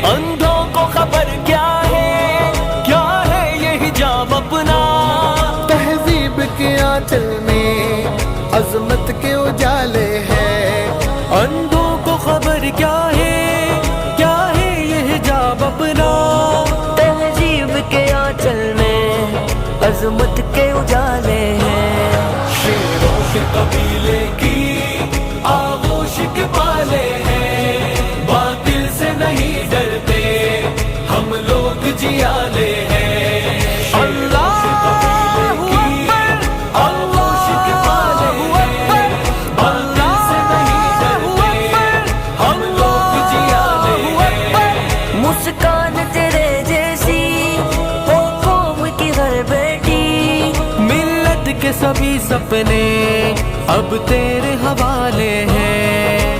اندھوں کو خبر کیا ہے یہ حجاب اپنا، تہذیب کے آنچل میں عظمت کے اجالے ہیں، اندھوں کو خبر کیا ہے یہ حجاب اپنا، تہذیب کے آنچل میں عظمت کے اجالے ہیں، شیروں کے قبیلے کی آغوش کے پالے ہیں، باطل سے نہیں ڈرتے ہم لوگ جیالے ہیں، اللہ اکبر، آغوش کے پالے ہیں، باطل سے نہیں ڈرتے ہم لوگ جیالے ہیں، مسکان تیرے جیسی ہو قوم کی ہر بیٹی، ملت کے سبھی سپنے اب تیرے حوالے ہیں،